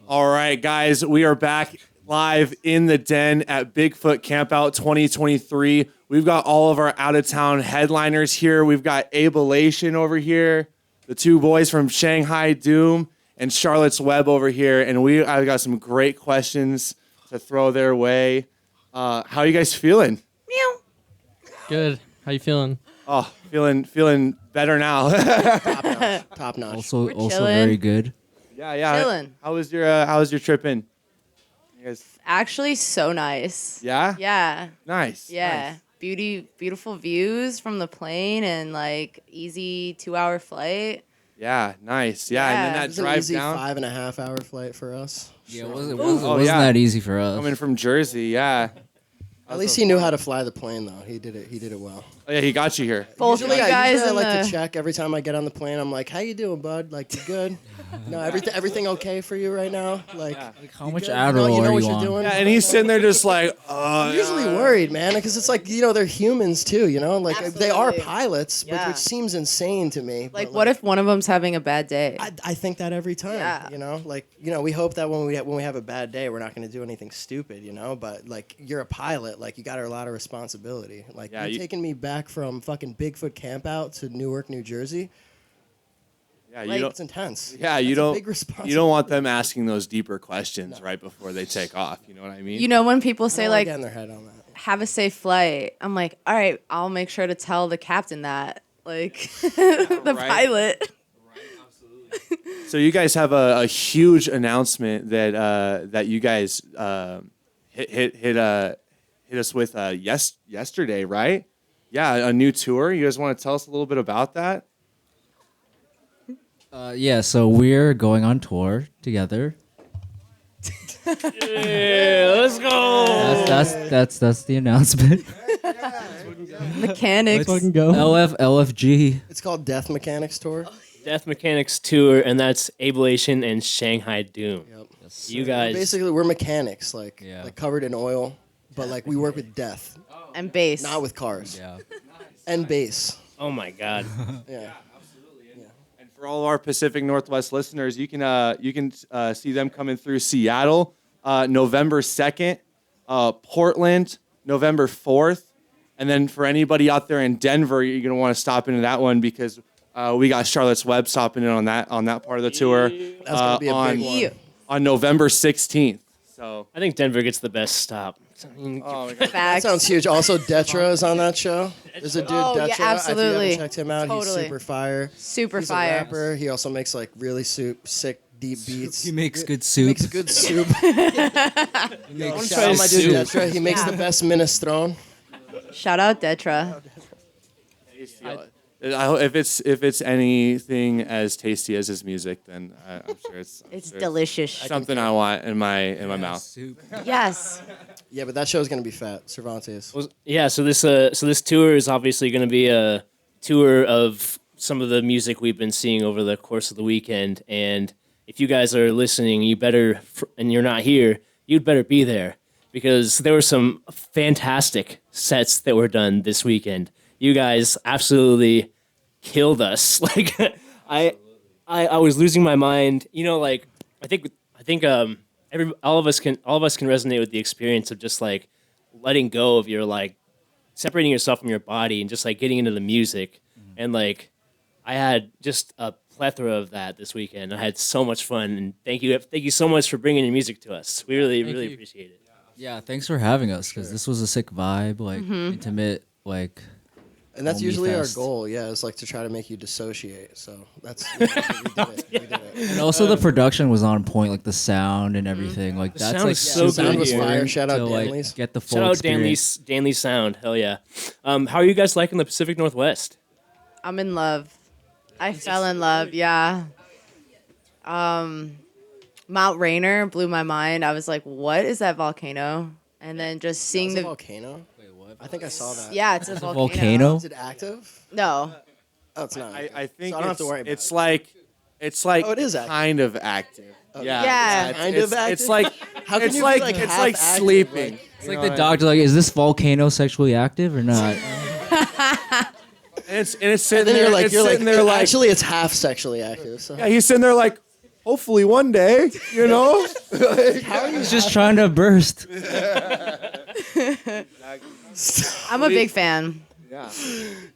All right, guys, we are back live in the den at Bigfoot Campout 2023. We've got all of our out-of-town headliners here. We've got Abelation over here, the two boys from Shanghai Doom, and Sharlottes Web over here. And I've got some great questions to throw their way. How are you guys feeling? Meow. Good. How you feeling? Oh, feeling better now. Top notch. We're Also chilling. very good. Yeah. Chilling. How was your trip in? You guys, Actually, so nice. yeah? Yeah. Nice. Yeah. Nice. Beautiful views from the plane and like easy 2-hour flight. Yeah, nice. Yeah, and Yeah. then It that was an drive easy down. 5.5 hour flight for us. Yeah, So- it Oh, wasn't yeah. that easy for us. Coming from Jersey, yeah. At least he knew how to fly the plane, though. He did it well. Oh, yeah, he got you here. Both Usually you guys usually I in like the to check every time I get on the plane. I'm like, "How you doing, bud? Like, you good? No, everything okay for you right now? Like, Like, how you much good? Adderall you know are what you you're on? doing?" Yeah, and he's sitting there just like, I'm usually worried, man, because it's like, they're humans too, like they are Absolutely. pilots, Yeah. which seems insane to me. like, but, what if one of them's having a bad day? I think that every time, Yeah. we hope that when we have a bad day, we're not going to do anything stupid, but like you're a pilot, like you got a lot of responsibility. Like Yeah, you're taking me back from fucking Bigfoot Campout to Newark, New Jersey. yeah, Like, you it's intense. yeah, That's you a don't, big responsibility. you don't want them asking those deeper questions right before they take off. You know what I mean? You know when people I say don't wanna like get in their head on that. have a safe flight, I'm like, all right, I'll make sure to tell the captain that. Like the right. pilot. So you guys have a huge announcement that you guys hit us with yesterday, right? Yeah, a new tour. You guys want to tell us a little bit about that? Yeah, so we're going on tour together. Yeah, let's go. That's the announcement. Mechanics. Fucking go. LFG. It's called Death Mechanics Tour. Death Mechanics Tour, and that's Abelation and Shanghai Doom. Yep. You guys. Basically, we're mechanics, like covered in oil, but like we work with death, And bass. not with cars. Yeah. And bass. Oh my God. Yeah. And for all of our Pacific Northwest listeners, you can see them coming through Seattle, November 2nd, Portland, November 4th, and then for anybody out there in Denver, you're gonna want to stop into that one because we got Sharlottes Web stopping in on that part of the tour That's gonna be a big one. Yeah. on November 16th. So I think Denver gets the best stop. oh, That Facts. sounds huge. Also, Detra is on that show. There's a dude, Oh, yeah, Detra. If you absolutely. haven't checked him out, he's Totally. super fire. Super He's fire. a rapper. He also makes like really sick, deep beats. He makes good soup. Makes good soup. try Shout out his my dude soup. Detra. He makes the best minestrone. Shout out Detra. if it's anything as tasty as his music, then I'm sure it's Delicious. something I want in my mouth. Soup. Yes. Yeah, but that show's gonna be fat. Cervantes. Yeah, so this tour is obviously going to be a tour of some of the music we've been seeing over the course of the weekend. And if you guys are listening, and you're not here, you'd better be there because there were some fantastic sets that were done this weekend. You guys absolutely killed us. Like I was losing my mind. Like I think all of us can resonate with the experience of just like letting go of your like separating yourself from your body and just like getting into the music. And like I had just a plethora of that this weekend. I had so much fun, and thank you so much for bringing your music to us. We really you. appreciate it. Yeah, thanks for having us because this was a sick vibe, like intimate, like. And that's Homie usually our fest. goal. Yeah, is like to try to make you dissociate. So that's we did it. We did it. And also the production was on point, like the sound and everything. Like that's sound like was so The sound good was here. fire. Shout out to like Danley's. get the full Shout out experience. Danley's Sound. Hell yeah. How are you guys liking the Pacific Northwest? I'm in love. I fell in love, yeah. Mount Rainier blew my mind. I was like, what is that volcano? And then just seeing It's a the volcano. Wait, what? I think I saw that. yeah, it's a volcano. volcano? Is it active? No. Oh, it's not. I think So I don't have to worry about it's it. like Oh, it is active. kind of active. Yeah. Kind it's, of active? It's like How can it's you be, like like, it's half like active, sleeping. like- It's like the doctor, like, is this volcano sexually active or not? And it's sitting And then there. you're like, it's sitting there like actually, it's half sexually active. So. yeah, he's sitting there like, hopefully one day, you know. He's just trying to burst. I'm a big fan. Yeah.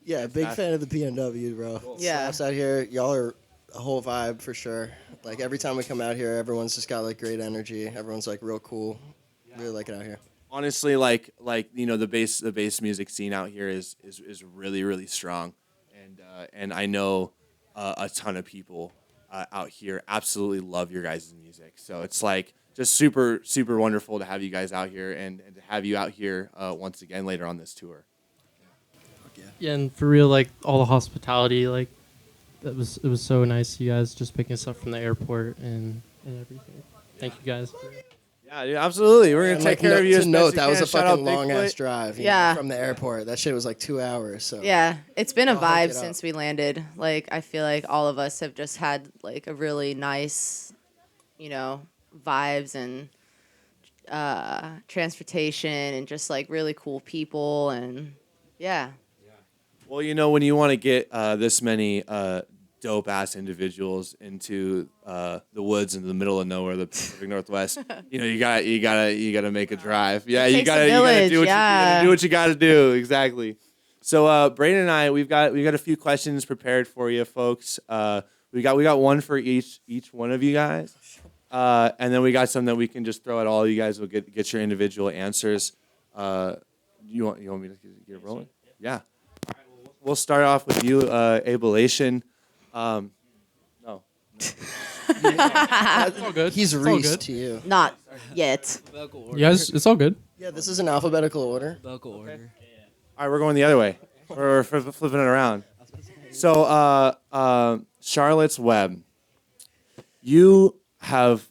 Yeah, big fan of the PNW, bro. Yeah. Us out here, y'all are a whole vibe for sure. Like every time we come out here, everyone's just got like great energy. Everyone's like real cool. Really like it out here. Honestly, like you know, the bass music scene out here is really really strong, and I know a ton of people out here absolutely love your guys' music. So it's like just super super wonderful to have you guys out here and to have you out here once again later on this tour. Yeah, and for real, like all the hospitality, like it was so nice. You guys just picking us up from the airport and everything. Thank you guys. Yeah, absolutely. We're gonna take care of you. To note, that was a Shout out fucking long ass Bigfoot. drive. Yeah. From the airport, that shit was like 2 hours. So Yeah, it's been a I'll hook vibe it up. since we landed. Like, I feel like all of us have just had like a really nice, you know, vibes and transportation and just like really cool people and yeah. Well, you know, when you want to get this many dope ass individuals into the woods in the middle of nowhere, the Pacific Northwest, you know, you gotta make a drive. Yeah, It you takes a gotta village, do what yeah. you gotta do what you gotta do. Exactly. So Brayden and I, we've got a few questions prepared for you, folks. We got one for each one of you guys, and then we got some that we can just throw at all. You guys will get your individual answers. You want me to get it rolling? Yeah. We'll start off with you, Abelation. No. It's all good. he's It's all Reese good. to you. Not yet. You guys, it's all good. Yeah, this is an alphabetical order. Alphabetical order. All right, we're going the other way. We're flipping it around. So, Sharlottes Web, you have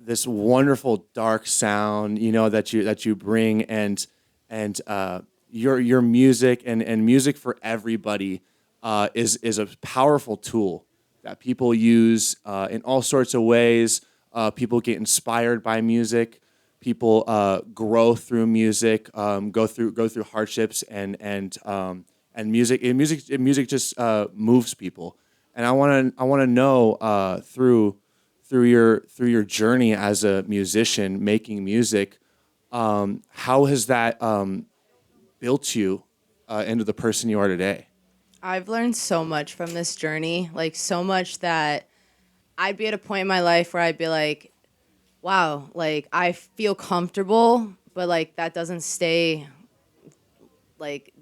this wonderful dark sound, you know, that you bring, and your music and music for everybody is a powerful tool that people use in all sorts of ways. People get inspired by music. People grow through music, go through hardships, and music just moves people. And I want to know through your journey as a musician making music, how has that built you into the person you are today? I've learned so much from this journey, like so much that I'd be at a point in my life where I'd be like, wow, like I feel comfortable, but like that doesn't stay, like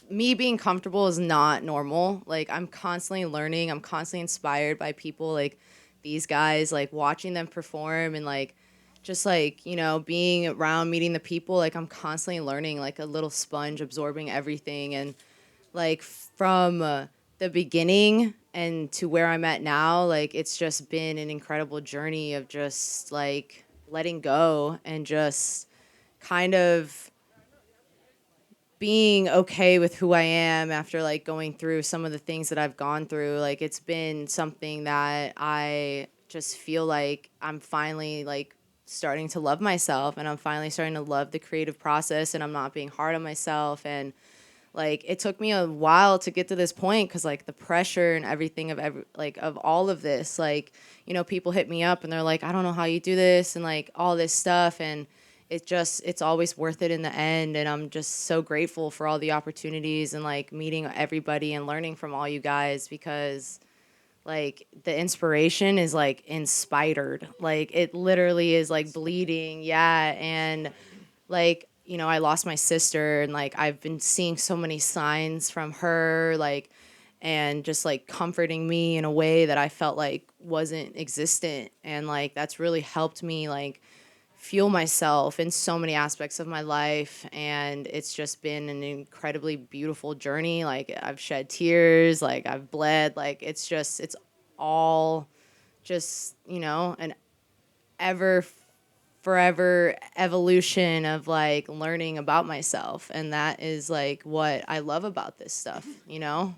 me being comfortable is not normal. Like I'm constantly learning, I'm constantly inspired by people like these guys, like watching them perform and like just like, you know, being around, meeting the people, like I'm constantly learning, like a little sponge absorbing everything. And like from the beginning and to where I'm at now, like it's just been an incredible journey of just like letting go and just kind of being okay with who I am after like going through some of the things that I've gone through. Like it's been something that I just feel like I'm finally like starting to love myself, and I'm finally starting to love the creative process, and I'm not being hard on myself. And like it took me a while to get to this point because like the pressure and everything of all of this, like, you know, people hit me up and they're like, I don't know how you do this and like all this stuff, and it's always worth it in the end. And I'm just so grateful for all the opportunities and like meeting everybody and learning from all you guys, because like the inspiration is like inspired, like it literally is like bleeding. Yeah. And like, you know, I lost my sister, and like I've been seeing so many signs from her, like, and just like comforting me in a way that I felt like wasn't existent. And like that's really helped me like fuel myself in so many aspects of my life. And it's just been an incredibly beautiful journey. Like I've shed tears, like I've bled, like it's all just, you know, an forever evolution of like learning about myself. And that is like what I love about this stuff, you know?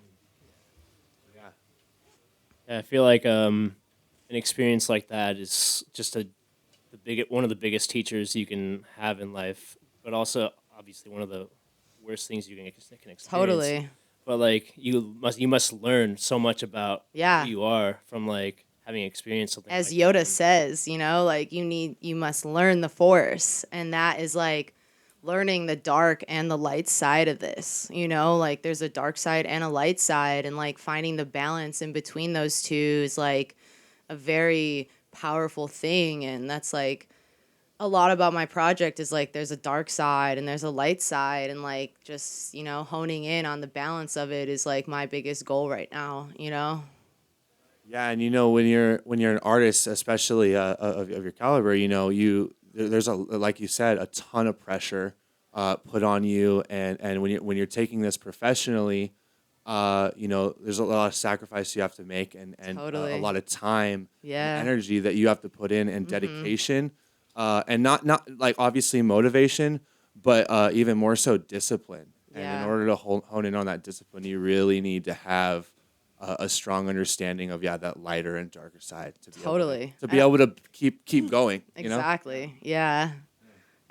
Yeah, I feel like an experience like that is just one of the biggest teachers you can have in life, but also obviously one of the worst things you can experience. Totally. But like you must learn so much about Yeah. who you are from like having experienced something. As like Yoda that. says, you know, like you must learn the Force, and that is like learning the dark and the light side of this. You know, like there's a dark side and a light side, and like finding the balance in between those two is like a very powerful thing, and that's like a lot about my project is like there's a dark side and there's a light side, and like just, you know, honing in on the balance of it is like my biggest goal right now, you know. Yeah, and you know when you're an artist, especially of your caliber, you know there's a, like you said, a ton of pressure put on you, and when you're taking this professionally, you know there's a lot of sacrifice you have to make, and Totally. a lot of time Yeah. and energy that you have to put in, and dedication, and not like obviously motivation, but even more so discipline. And Yeah. in order to hone in on that discipline, you really need to have a strong understanding of that lighter and darker side to be Totally. able to keep going. You know? Exactly. Yeah.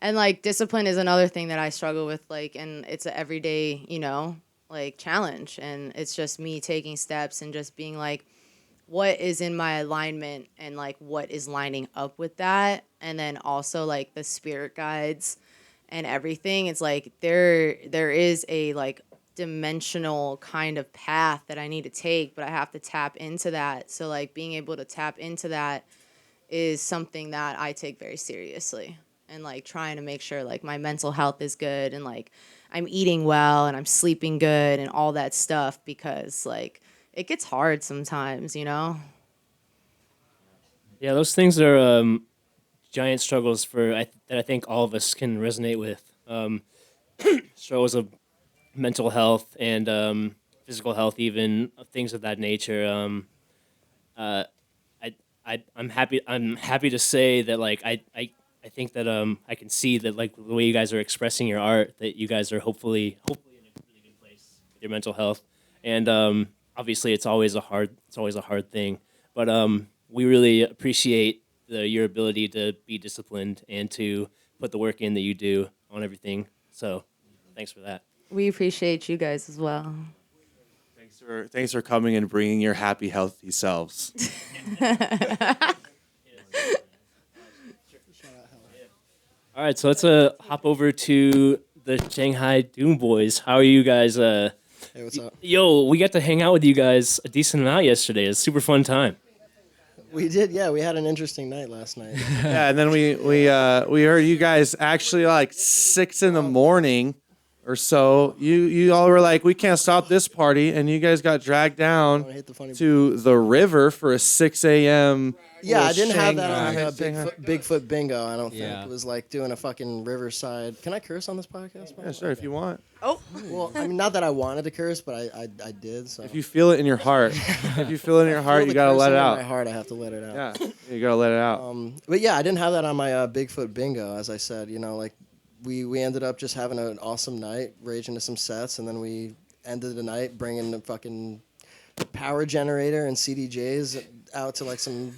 And like discipline is another thing that I struggle with, like, and it's an everyday, you know, like challenge. And it's just me taking steps and just being like, what is in my alignment and like what is lining up with that. And then also like the spirit guides and everything. It's like there is a like dimensional kind of path that I need to take, but I have to tap into that. So like being able to tap into that is something that I take very seriously, and like trying to make sure like my mental health is good, and like I'm eating well and I'm sleeping good and all that stuff, because like it gets hard sometimes, you know? Yeah, those things are giant struggles that I think all of us can resonate with. Struggles of mental health and physical health, even things of that nature. I'm happy to say that like I think that I can see that like the way you guys are expressing your art, that you guys are hopefully in a really good place with your mental health, and obviously it's always a hard thing, but we really appreciate your ability to be disciplined and to put the work in that you do on everything. So thanks for that. We appreciate you guys as well. Thanks for coming and bringing your happy, healthy selves. All right, so let's hop over to the Shanghai Doom boys. How are you guys? Hey, what's up? Yo, we got to hang out with you guys a decent amount yesterday. It was a super fun time. We did, yeah. We had an interesting night last night. Yeah, and then we heard you guys actually like 6 a.m. or so. You all were like, we can't stop this party, and you guys got dragged down I hate the funny- to the river for a 6 a.m. Yeah, I little didn't have that on Shanghai. Bigfoot Bingo, I don't think. Yeah. It was like doing a fucking riverside. Can I curse on this podcast? Yeah, sure, if you want. Oh, Well, I mean, not that I wanted to curse, but I did. So If you feel it in your heart, you gotta let it In my out. heart, I have to let it out. Yeah, you gotta let it out. But yeah, I didn't have that on my Bigfoot Bingo, as I said. You know, like we ended up just having an awesome night, raging to some sets, and then we ended the night bringing the fucking power generator and CDJs out to like some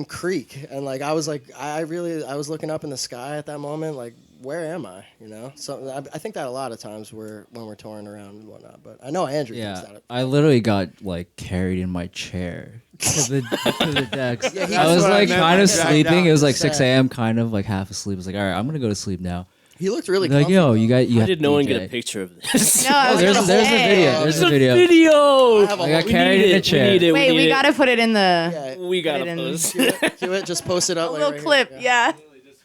creek, and like I was I was looking up in the sky at that moment, like, where am I? You know, so I think that a lot of times when we're touring around and whatnot. But I know Andrew thinks Yeah, that. I literally got like carried in my chair to the decks. Yeah, I was what I like meant kind by of dragged sleeping. out. It was like Sad. 6 a.m., kind of like half asleep. I was like, all right, I'm gonna go to sleep now. He looked really Like, comfy, yo, though. you How have did to no one get a DJ. picture of this? no, I was There's gonna a say. video. There's a video. Video. have a I got whole- carried in a chair. We need it. Wait, we need gotta put it in the Yeah, We gotta put it in- post. cue it, just post it up. a like, little right clip. Here. Yeah,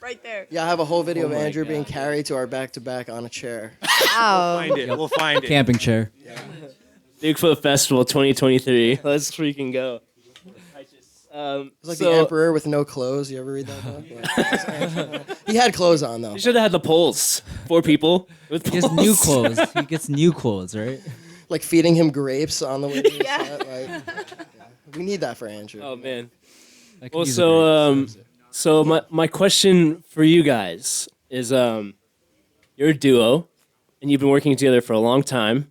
right there. Yeah, I have a whole video of my Andrew God. being carried to our back-to-back on a chair. Wow. Find it. We'll find it. Camping chair. Bigfoot Festival 2023. Let's freaking go. It's like the Emperor with no clothes. You ever read that book? He had clothes on though. You should have had the polls. 4 people with He gets polls. new clothes. He gets new clothes, right? Like feeding him grapes on the way to the Yeah. set. Like, we need that for Andrew. Oh man. I could Well, use a break. so my question for you guys is, you're a duo, and you've been working together for a long time.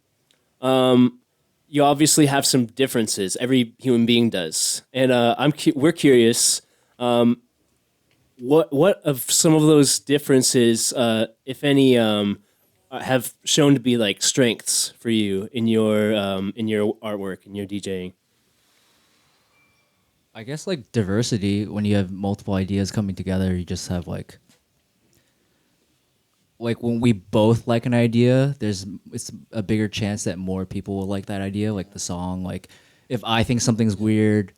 You obviously have some differences. Every human being does, and we're curious. What of some of those differences, if any, have shown to be like strengths for you in your artwork and your DJing? I guess like diversity. When you have multiple ideas coming together, you just have like when we both like an idea, it's a bigger chance that more people will like that idea, like the song. Like if I think something's weird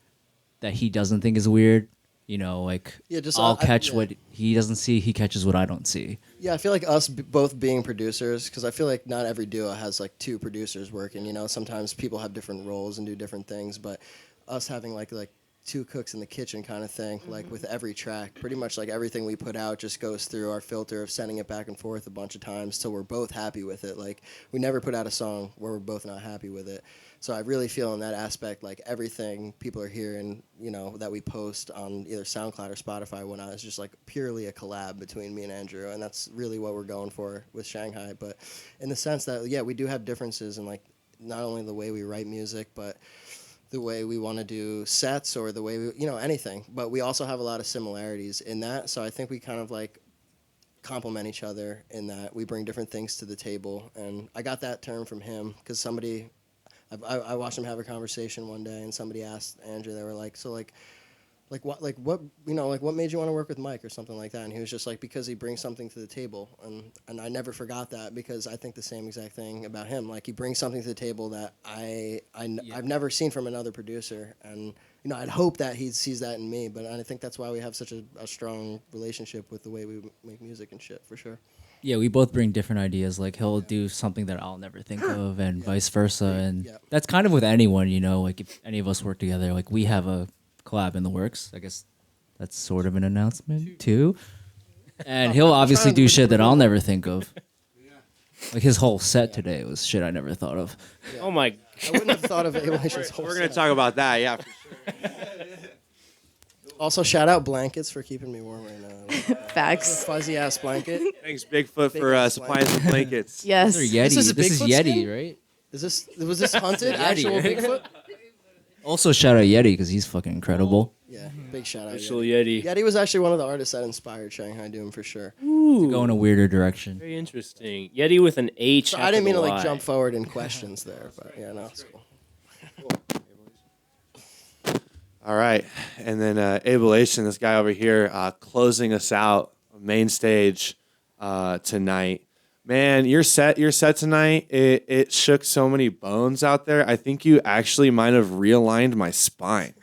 that he doesn't think is weird, like I'll catch what he doesn't see, he catches what I don't see. Yeah, I feel like us both being producers, because I feel like not every duo has like two producers working. Sometimes people have different roles and do different things, but us having like two cooks in the kitchen kind of thing, like with every track, pretty much like everything we put out just goes through our filter of sending it back and forth a bunch of times till we're both happy with it. Like we never put out a song where we're both not happy with it. So I really feel in that aspect like everything people are hearing, that we post on either SoundCloud or Spotify, whatnot, is just like purely a collab between me and Andrew, and that's really what we're going for with Shanghai. But in the sense that we do have differences in like not only the way we write music, but the way we want to do sets or the way we, anything. But we also have a lot of similarities in that. So I think we kind of like complement each other in that we bring different things to the table. And I got that term from him because I watched him have a conversation one day and somebody asked Andrew, they were like, so what made you want to work with Mike or something like that? And he was just like, because he brings something to the table. And I never forgot that because I think the same exact thing about him. Like he brings something to the table that I've never seen from another producer. And, I'd hope that he sees that in me, but I think that's why we have such a strong relationship with the way we make music and shit, for sure. Yeah, we both bring different ideas. Like he'll do something that I'll never think of, and vice versa. And that's kind of with anyone, like if any of us work together, like we have a collab in the works. I guess that's sort of an announcement too. And he'll obviously do shit that I'll never think of. Like his whole set today was shit I never thought of. Yeah. Oh my! I wouldn't have thought of Abelation's whole We're gonna set. talk about that, yeah. For sure. Also, shout out blankets for keeping me warm right now. Facts. Fuzzy ass blanket. Thanks, Bigfoot, for supplying some blankets. Yes. These are Yeti. This is a This is Bigfoot Yeti, skin? right? Was this hunted? Actual Bigfoot? Also, shout out Yeti because he's fucking incredible. Yeah, big shout out. Official Yeti. Yeti. Yeti was actually one of the artists that inspired Shanghai Doom for sure. Go in a weirder direction. Very interesting. Yeti with an H. So after I didn't mean the to like Y. jump forward in questions there, but yeah, no, it's cool. All right, and then Abelation, this guy over here, closing us out, main stage tonight. Man, your set tonight, it shook so many bones out there. I think you actually might have realigned my spine.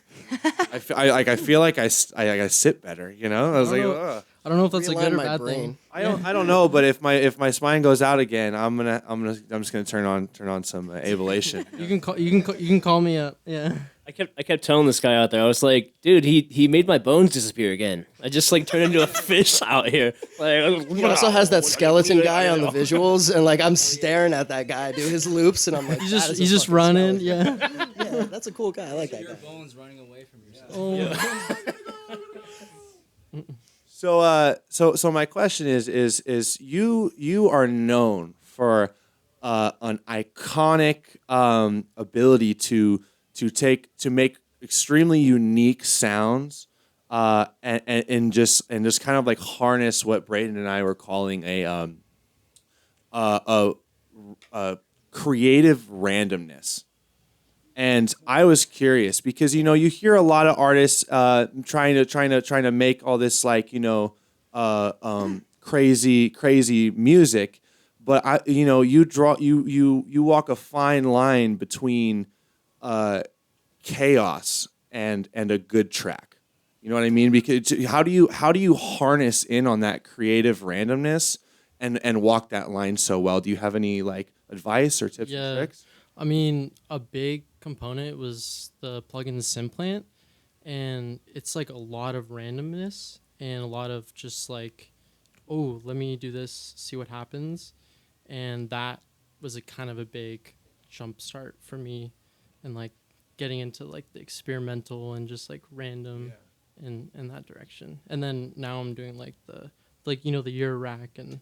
I feel like I sit better. I was like, ugh. I don't know if that's a Realign good or my bad brain. thing. I don't know, but if my spine goes out again, I'm just gonna turn on some Abelation. You can call me up. Yeah. I kept telling this guy out there. I was like, dude, he made my bones disappear again. I just like turned into a fish out here. Like, He also has that skeleton guy on the visuals, and like I'm staring at that guy, dude, his loops, and I'm like, He's that is a just fucking running. skeleton. Yeah. Yeah, that's a cool guy. I like that guy. bones running away from yourself. So my question is you are known for an iconic ability to make extremely unique sounds and just kind of like harness what Brayden and I were calling a creative randomness. And I was curious because you hear a lot of artists trying to make all this like crazy music, but you walk a fine line between chaos and a good track. You know what I mean? Because how do you harness in on that creative randomness and walk that line so well? Do you have any like advice or tips and tricks? I mean, a big component was the plugin Simplant, and it's like a lot of randomness and a lot of just like, oh, let me do this, see what happens, and that was a kind of a big jump start for me, and like getting into like the experimental and just like random in that direction. And then now I'm doing like the year rack and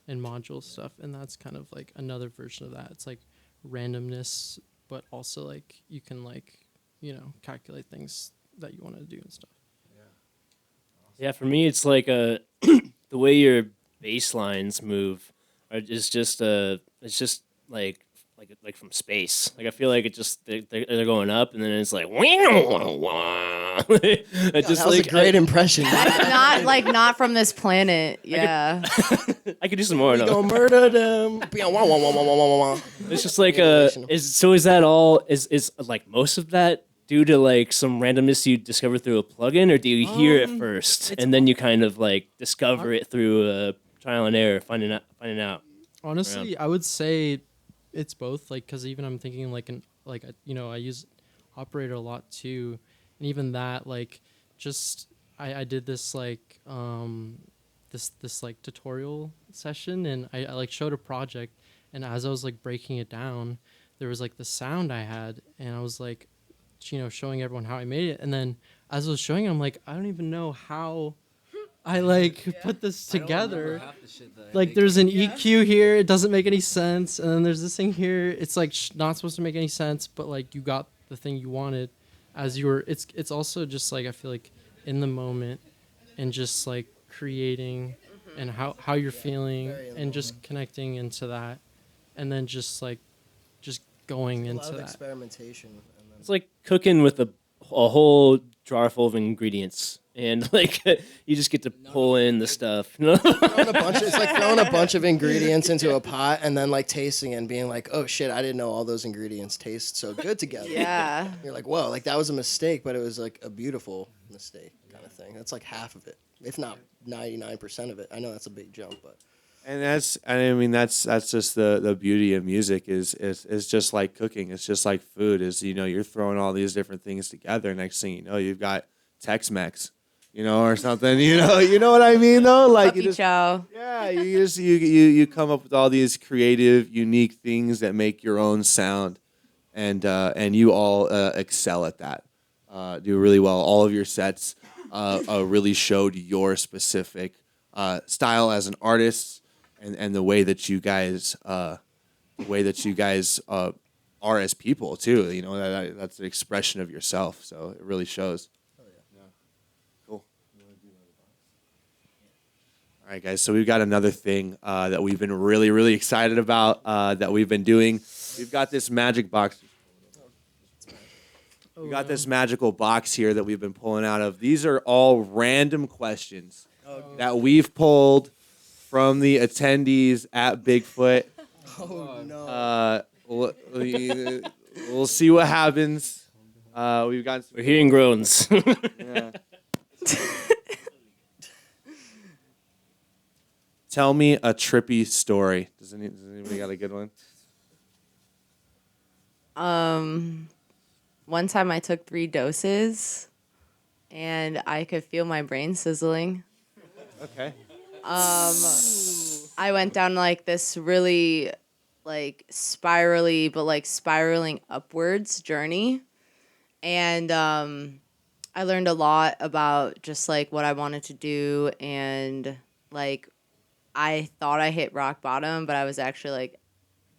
module stuff, and that's kind of like another version of that. It's like randomness, but also like you can like calculate things that you want to do and stuff. Yeah, for me, it's like the way your bass lines move. It's just like like from space. Like I feel like it just they're going up and then it's like it just That was like a great impression. Not from this planet. Yeah. I could do some more. We No. gonna murder them. It's just like Animation. is that all is like most of that due to like some randomness you discover through a plugin, or do you hear it first and then you kind of like discover it through trial and error, finding out? Honestly, I would say it's both. Like, cause even I'm thinking I use Operator a lot too, and even that like just I did this like this like tutorial session, and I like showed a project, and as I was like breaking it down, there was like the sound I had, and I was like, showing everyone how I made it, and then as I was showing it, I'm like, I don't even know how I like put this together. Like there's an EQ here, it doesn't make any sense, and then there's this thing here, it's like not supposed to make any sense, but like you got the thing you wanted as you were. It's also just like I feel like in the moment and just like creating and how you're feeling and just connecting into that, and then just going A lot into of that. experimentation. And then It's like cooking with a whole jar full of ingredients, and like you just get to pull in the stuff. it's like throwing a bunch of ingredients into a pot and then like tasting it and being like, oh shit, I didn't know all those ingredients taste so good together. Yeah. You're like, whoa, like that was a mistake, but it was like a beautiful mistake kind of thing. That's like half of it, if not 99% of it. I know that's a big jump, but And that's just the beauty of music is just like cooking. It's just like food is, you're throwing all these different things together. Next thing you know, you've got Tex-Mex, or something, you know what I mean though? Like Puppy chow. yeah, you come up with all these creative, unique things that make your own sound, and you all excel at that. Do really well. All of your sets really showed your specific style as an artist, and the way that you guys are as people too. That's an expression of yourself. So it really shows. Yeah. Cool. All right, guys. So we've got another thing that we've been really, really excited about that we've been doing. We've got this magic box. We got this magical box here that we've been pulling out of. These are all random questions that we've pulled from the attendees at Bigfoot. oh no. We'll see what happens. We're hearing groans. Yeah. Tell me a trippy story. Does anybody got a good one? One time I took 3 doses, and I could feel my brain sizzling. Okay. I went down like this really like spirally, but like spiraling upwards journey. And I learned a lot about just like what I wanted to do. And like, I thought I hit rock bottom, but I was actually like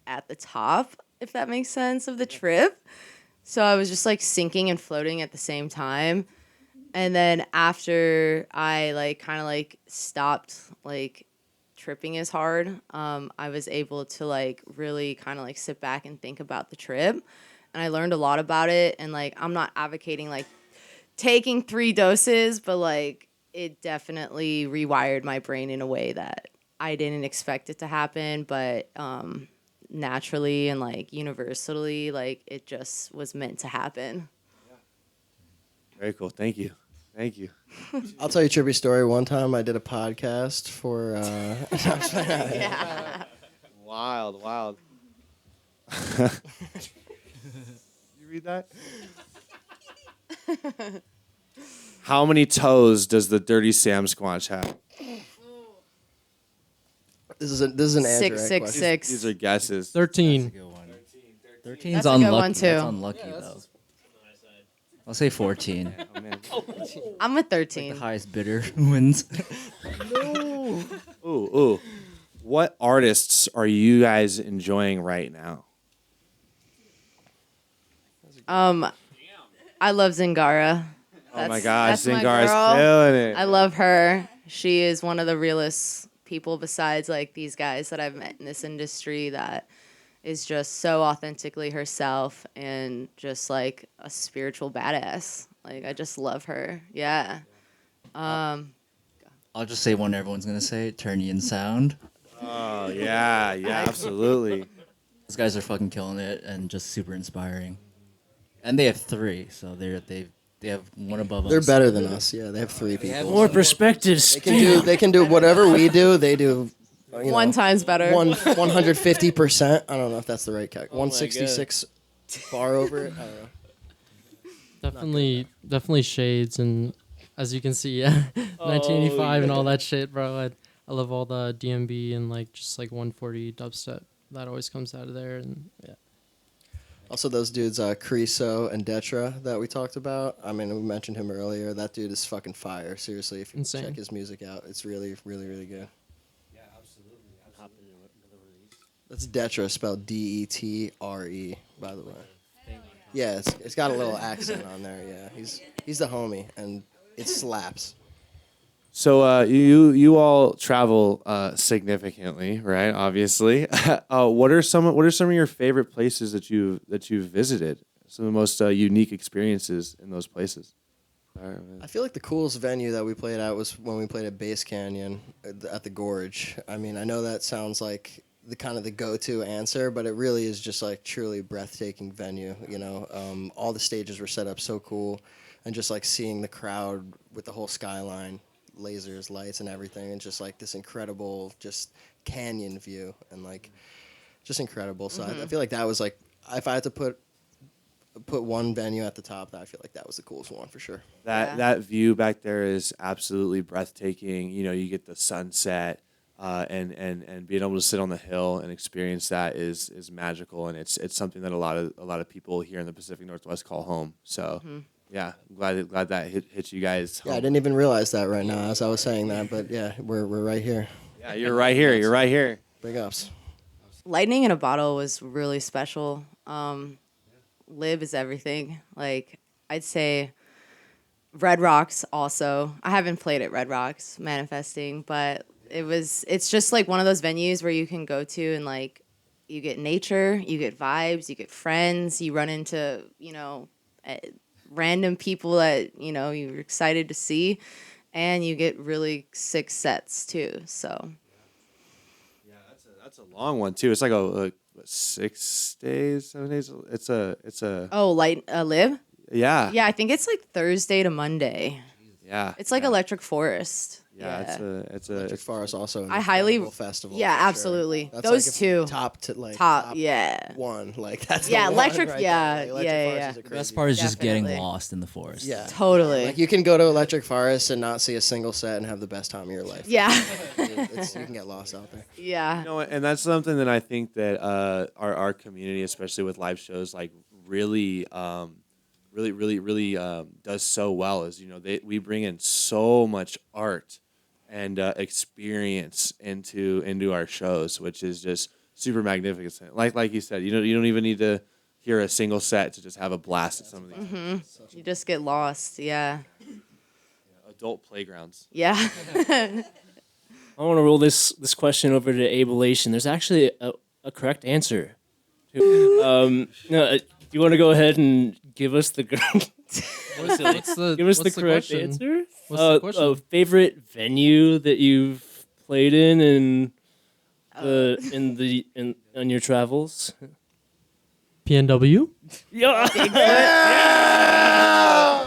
at the top, if that makes sense, of the trip. So I was just like sinking and floating at the same time. And then after I like kind of like stopped like tripping as hard, I was able to like really kind of like sit back and think about the trip. And I learned a lot about it. And like, I'm not advocating like taking 3 doses, but like it definitely rewired my brain in a way that I didn't expect it to happen. But naturally and like universally, like it just was meant to happen. Very cool. Thank you. I'll tell you a trippy story. One time I did a podcast for Yeah. Wild. You read that? How many toes does the Dirty Sam Squatch have? This is an Andrew 666. These are guesses. 13. 13's That's a good unlucky. one, too. That's unlucky though. I'll say 14. Oh, man. I'm with The 13. highest bidder wins. Ooh. What artists are you guys enjoying right now? I love Zingara. Oh my gosh, that's my Zingara's girl. killing it. I love her. She is one of the realest people besides like these guys that I've met in this industry that is just so authentically herself and just like a spiritual badass. Like I just love her. Yeah. I'll just say one everyone's gonna say, Turnian Sound. Oh yeah, absolutely. Those guys are fucking killing it and just super inspiring. And they have 3, so they have one above They're us. better than us. Yeah, they have 3 people. More perspectives. They can do whatever we do. They do. You know, 1 times better. 150%. I don't know if that's the right calc. my 166 bar over it. I don't know. Definitely shades, and as you can see, yeah, 1985 and all that shit, bro. I love all the DMB and like just like 140 dubstep that always comes out of there, and yeah. Also, those dudes, Creso and Detra, that we talked about. I mean, we mentioned him earlier. That dude is fucking fire. Seriously, if you Insane. check his music out, it's really, really, really good. That's Detra, spelled Detre, by the way. Yeah, it's got a little accent on there. Yeah, he's the homie, and it slaps. So you all travel significantly, right? Obviously. What are some of your favorite places that you've visited? Some of the most unique experiences in those places. I feel like the coolest venue that we played at was when we played at Base Canyon at the Gorge. I mean, I know that sounds like the kind of the go-to answer, but it really is just like truly breathtaking venue. You know, all the stages were set up so cool, and just like seeing the crowd with the whole skyline, lasers, lights, and everything, and just like this incredible just canyon view, and like just incredible. So I feel like that was like, if I had to put one venue at the top, I feel like that was the coolest one for sure. That view back there is absolutely breathtaking. You know, you get the sunset, and being able to sit on the hill and experience that is magical, and it's something that a lot of people here in the Pacific Northwest call home. So yeah, I'm glad that hit you guys home. Yeah, I didn't even realize that right now as I was saying that, but yeah, we're right here. Yeah, you're right here. You're right here. Big ups. Lightning in a Bottle was really special. Lib is everything. Like, I'd say Red Rocks also. I haven't played at Red Rocks Manifesting, but it's just like one of those venues where you can go to and like you get nature, you get vibes, you get friends, you run into, random people that, you're excited to see, and you get really sick sets too. So Yeah, that's a long one too. It's like a 6 days, 7 days. It's a Lib? yeah. Yeah, I think it's like Thursday to Monday. Yeah. It's like Electric Forest. Yeah, it's Electric Forest also. I highly festival. Yeah, for sure. absolutely. That's Those like two. Top yeah. one. Like that's Yeah, the Electric- one right yeah, there. Electric yeah, Forest yeah. is a The crazy best part is just getting Definitely. lost in the forest. Yeah. Totally. Like you can go to Electric Forest and not see a single set and have the best time of your life. Yeah. You can get lost out there. Yeah. You know, and that's something that I think that our community, especially with live shows, like really does so well. Is we bring in so much art and experience into our shows, which is just super magnificent. Like you said, you don't even need to hear a single set to just have a blast at some of these You just get lost. Yeah. adult playgrounds. Yeah. I want to roll this question over to Abelation. There's actually a correct answer. No, you want to go ahead and give us the What's the give us the correct question? answer? What's the question? Favorite venue that you've played in on your travels? PNW? Yeah.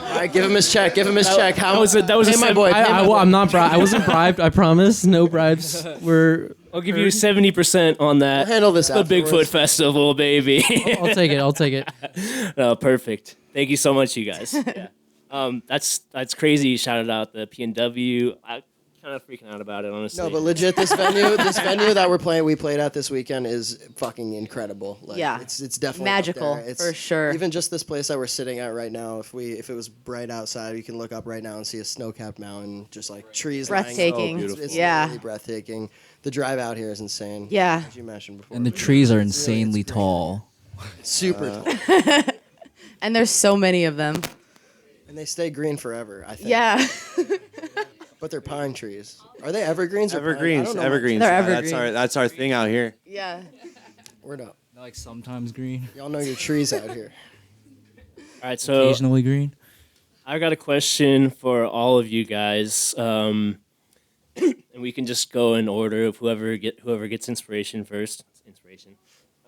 All right, give him his check. Give him his check. How That was Pay a my sev- boy. I'm not bribed. I wasn't bribed. I promise. No bribes. I'll give you 70% on that. I'll handle this The Bigfoot afterwards. Festival, baby. I'll take it. I'll take it. No, perfect. Thank you so much, you guys. Yeah. That's crazy. You shouted out the PNW. I kind of freaking out about it, honestly. No, but legit, this venue that we played at this weekend is fucking incredible. Like, Yeah. it's definitely Magical, up there. It's, for sure. Even just this place that we're sitting at right now, if it was bright outside, you can look up right now and see a snow-capped mountain, just like trees. Breathtaking. Lying. It's Yeah. really breathtaking. The drive out here is insane. Yeah. As you mentioned before. And the trees are It's really- insanely it's great. tall. Super tall. And there's so many of them. And they stay green forever, I think. Yeah. But they're pine trees. Are they evergreens or pine? I Evergreens, don't know evergreens. They're Yeah, evergreens. That's our thing out here. Yeah. Word up. Like sometimes green, Y'all know your trees out here. All right, so occasionally green. I got a question for all of you guys, and we can just go in order of whoever gets inspiration first. Inspiration.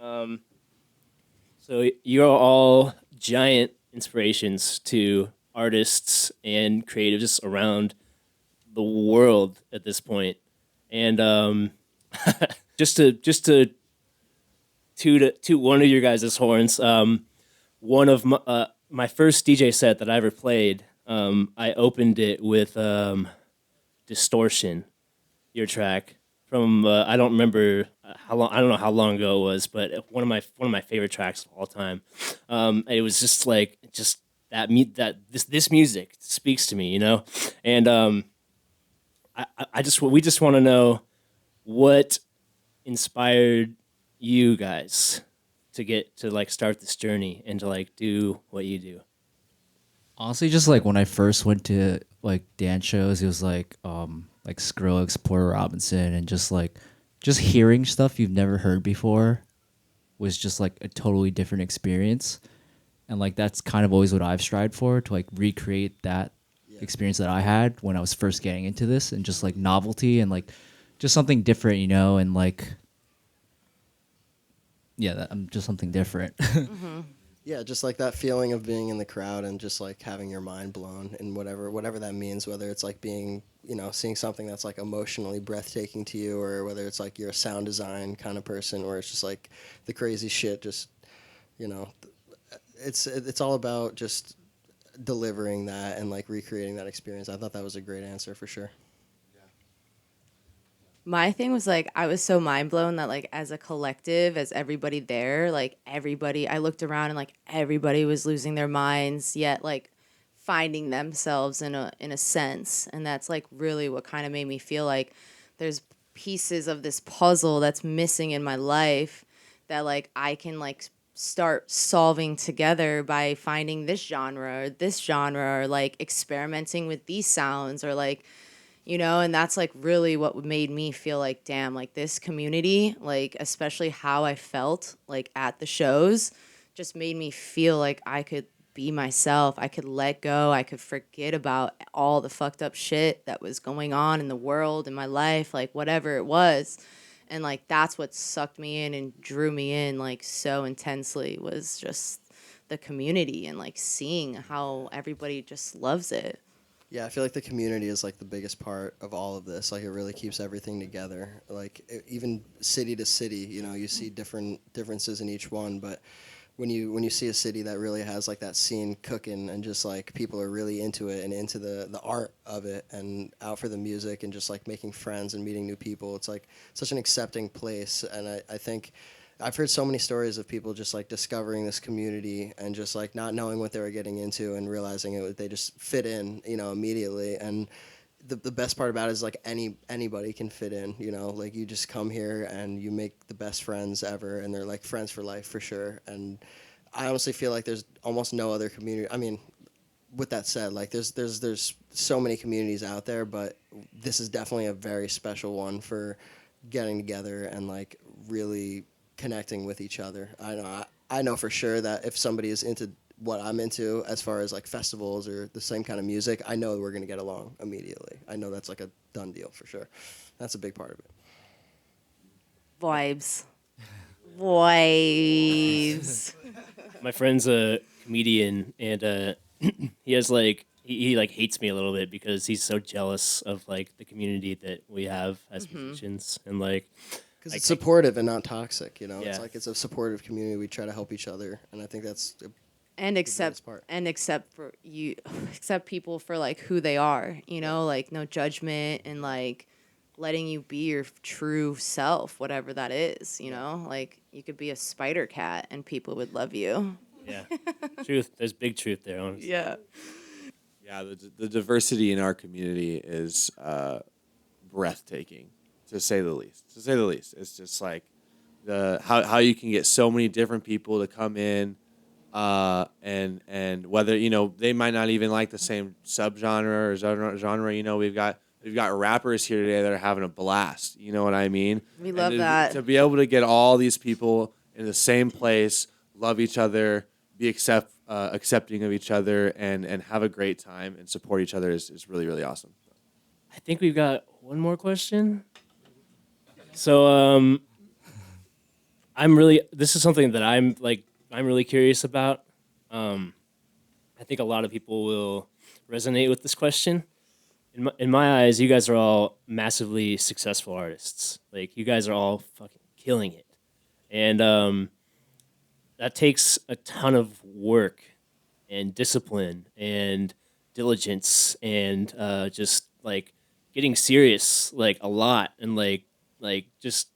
So you're all giant inspirations to artists and creatives around the world at this point, and just to toot one of your guys' horns. One of my first DJ set that I ever played, I opened it with Distortion, your track from I don't remember how long, I don't know how long ago it was, but one of my favorite tracks of all time. It was just like this music speaks to me, you know, and we just want to know what inspired you guys to get to like start this journey and to like do what you do. Honestly, just like when I first went to like dance shows, it was like Skrillex, Porter Robinson, and just hearing stuff you've never heard before was just like a totally different experience. And like that's kind of always what I've strived for, to like recreate that experience that I had when I was first getting into this, and just like novelty and like just something different, you know, and like I'm just something different. Yeah, just like that feeling of being in the crowd and just like having your mind blown and whatever that means, whether it's like being, you know, seeing something that's like emotionally breathtaking to you, or whether it's like you're a sound design kind of person, or it's just like the crazy shit, just, you know, it's all about just delivering that and like recreating that experience. I thought that was a great answer for sure. My thing was like, I was so mind blown that like as a collective, as everybody there, like everybody, I looked around and like everybody was losing their minds, yet like finding themselves in a sense. And that's like really what kind of made me feel like there's pieces of this puzzle that's missing in my life that like I can like start solving together by finding this genre or like experimenting with these sounds, or like, you know, and that's like really what made me feel like, damn, like this community, like especially how I felt like at the shows, just made me feel like I could be myself. I could let go. I could forget about all the fucked up shit that was going on in the world, in my life, like whatever it was. And like that's what sucked me in and drew me in like so intensely, was just the community and like seeing how everybody just loves it. Yeah, I feel like the community is like the biggest part of all of this. Like it really keeps everything together. Like even city to city, you know, you see differences in each one, but when you see a city that really has like that scene cooking and just like people are really into it and into the art of it and out for the music and just like making friends and meeting new people, it's like such an accepting place. And I think I've heard so many stories of people just like discovering this community and just like not knowing what they were getting into and realizing they just fit in, you know, immediately. And the best part about it is like anybody can fit in, you know, like you just come here and you make the best friends ever, and they're like friends for life for sure. And I honestly feel like there's almost no other community. I mean, with that said, like there's so many communities out there, but this is definitely a very special one for getting together and like really connecting with each other. I know for sure that if somebody is into what I'm into as far as like festivals or the same kind of music, I know we're going to get along immediately. I know that's like a done deal for sure. That's a big part of it. Vibes. My friend's a comedian, and he has like he like hates me a little bit because he's so jealous of like the community that we have as musicians, and like because it's supportive and not toxic, you know. Yeah. It's like it's a supportive community. We try to help each other, and I think that's Accept people for like who they are, you know, like no judgment, and like letting you be your true self, whatever that is, you know, like you could be a spider cat and people would love you. yeah, truth. There's big truth there, honestly. Yeah. Yeah, the diversity in our community is breathtaking, to say the least. To say the least, it's just like how you can get so many different people to come in, and whether, you know, they might not even like the same subgenre or genre. You know, we've got rappers here today that are having a blast. You know what I mean? We love and that. to be able to get all these people in the same place, love each other, be accepting of each other, and have a great time and support each other is really, really awesome. I think we've got one more question. So this is something that I'm really curious about. I think a lot of people will resonate with this question. In my eyes, you guys are all massively successful artists. Like, you guys are all fucking killing it. And that takes a ton of work and discipline and diligence and just like getting serious like a lot and like just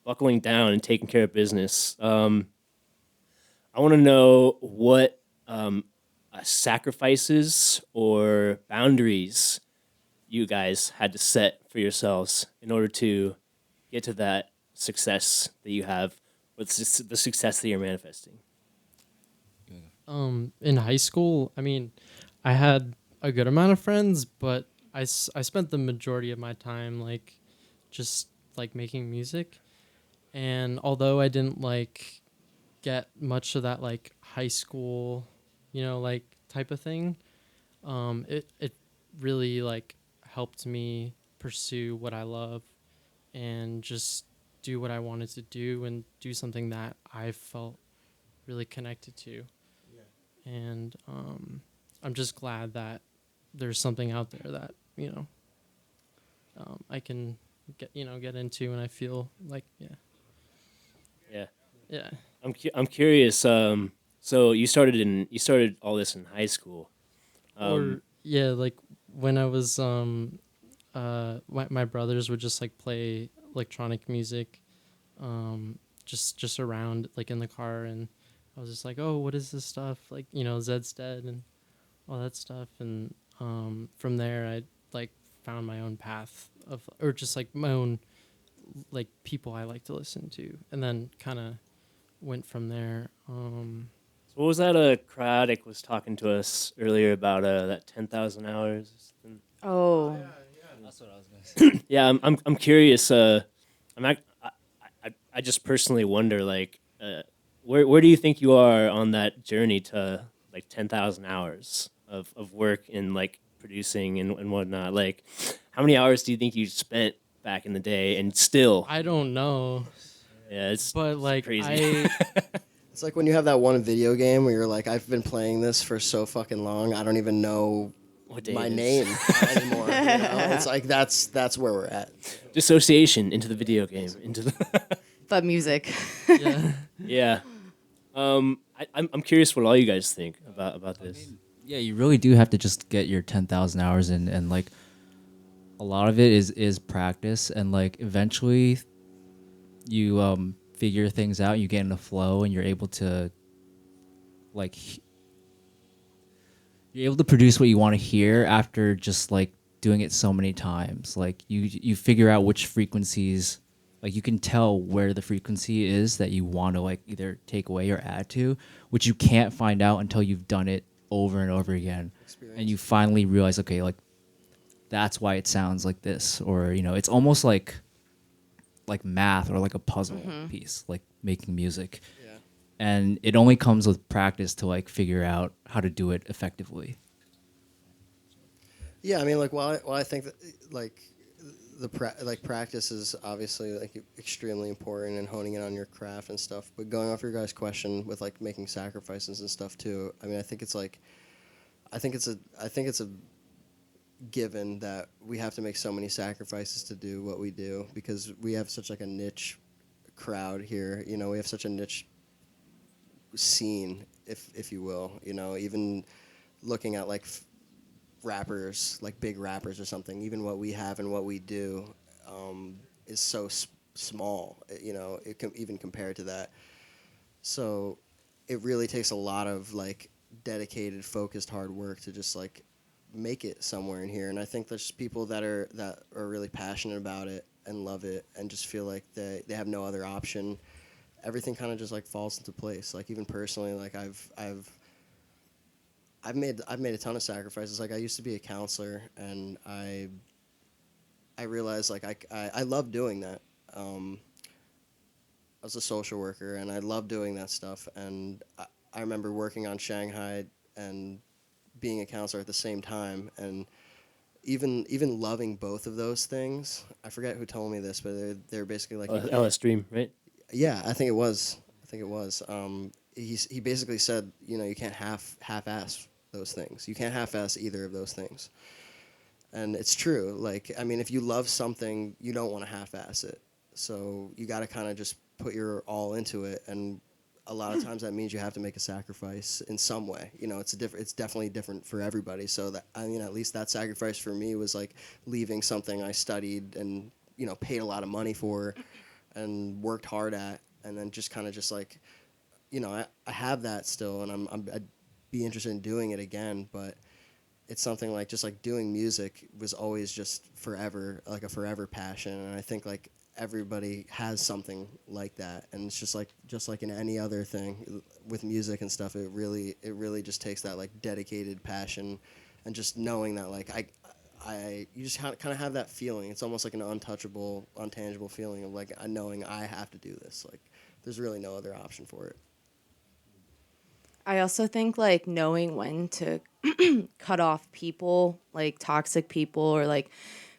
buckling down and taking care of business. I want to know what sacrifices or boundaries you guys had to set for yourselves in order to get to that success that you have, or the success that you're manifesting. In high school, I mean, I had a good amount of friends, but I spent the majority of my time like just like making music. And although I didn't like get much of that like high school, like type of thing, it really like helped me pursue what I love and just do what I wanted to do and do something that I felt really connected to. And I'm just glad that there's something out there that I can get into, and I feel like yeah. I'm curious. So you started all this in high school. Or like when I was my brothers would just like play electronic music, just around like in the car, and I was just like, oh, what is this stuff? Like, Zed's Dead and all that stuff. And from there, I like found my own path or just like my own like people I like to listen to, and then kind of went from there. So what was that? Kradik was talking to us earlier about that 10,000 hours. Oh, That's what I was gonna say. Yeah, I'm curious. I just personally wonder, like, where do you think you are on that journey to like 10,000 hours of work and like producing and whatnot? Like, how many hours do you think you spent back in the day and still? I don't know. Yeah, it's Like, crazy. It's like when you have that one video game where you're like, I've been playing this for so fucking long, I don't even know What day my it is. name anymore. It's like that's where we're at. Dissociation into the video game, into the but music. Yeah. yeah. I'm curious what all you guys think about this. Yeah, you really do have to just get your 10,000 hours in, and like a lot of it is practice, and like eventually you figure things out, you get in the flow, and you're able to produce what you want to hear after just like doing it so many times. Like you figure out which frequencies, like you can tell where the frequency is that you want to like either take away or add to, which you can't find out until you've done it over and over again. And you finally realize, okay, like that's why it sounds like this, or it's almost like math or like a puzzle piece, like making music. Yeah. And it only comes with practice to like figure out how to do it effectively. Yeah, I mean, like, while I think that like practice is obviously like extremely important and honing in on your craft and stuff. But going off your guys' question with like making sacrifices and stuff too, I mean, I think it's a given that we have to make so many sacrifices to do what we do, because we have such like a niche crowd here. We have such a niche scene, if you will. Even looking at like rappers, like big rappers or something, even what we have and what we do is so small. It can even compared to that. So it really takes a lot of like dedicated, focused, hard work to just like make it somewhere in here. And I think there's people that are really passionate about it and love it and just feel like they have no other option. Everything kind of just like falls into place. Like even personally, like I've made a ton of sacrifices. Like I used to be a counselor, and I realized like I love doing that. was a social worker, and I loved doing that stuff. And I remember working on Shanghai and being a counselor at the same time, and even loving both of those things. I forget who told me this, but they're basically like, LS Dream, right? yeah, I think it was. He basically said, you can't half-ass those things. You can't half-ass either of those things. And it's true. Like, I mean, if you love something, you don't want to half-ass it. So you got to kind of just put your all into it. And a lot of times that means you have to make a sacrifice in some way. It's definitely different for everybody. So that, I mean, at least that sacrifice for me was like leaving something I studied and, paid a lot of money for and worked hard at, and then just kind of just like, I have that still, and I'd be interested in doing it again, but it's something like just like doing music was always just forever, like a forever passion. And I think like everybody has something like that, and it's just like in any other thing with music and stuff, it really just takes that like dedicated passion, and just knowing that like you just kind of have that feeling. It's almost like an untouchable, untangible feeling of like knowing I have to do this. Like there's really no other option for it. I also think like knowing when to cut off people, like toxic people or like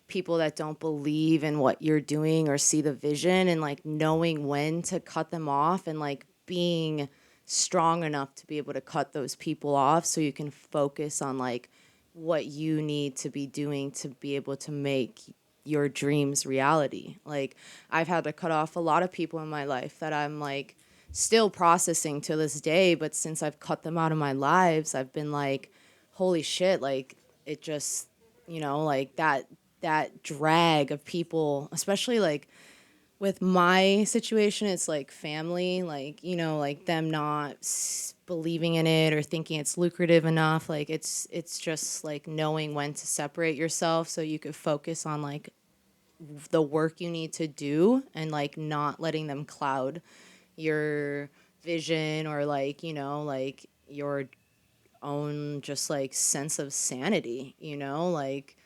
people that don't believe in what you're doing or see the vision, and like knowing when to cut them off, and like being strong enough to be able to cut those people off so you can focus on like what you need to be doing to be able to make your dreams reality. Like I've had to cut off a lot of people in my life that I'm like still processing to this day, but since I've cut them out of my lives, I've been like, holy shit, like it just, like that drag of people, especially like with my situation, it's like family, like, like them not believing in it or thinking it's lucrative enough. Like it's just like knowing when to separate yourself so you could focus on like the work you need to do, and like not letting them cloud your vision or like, like your own just like sense of sanity, like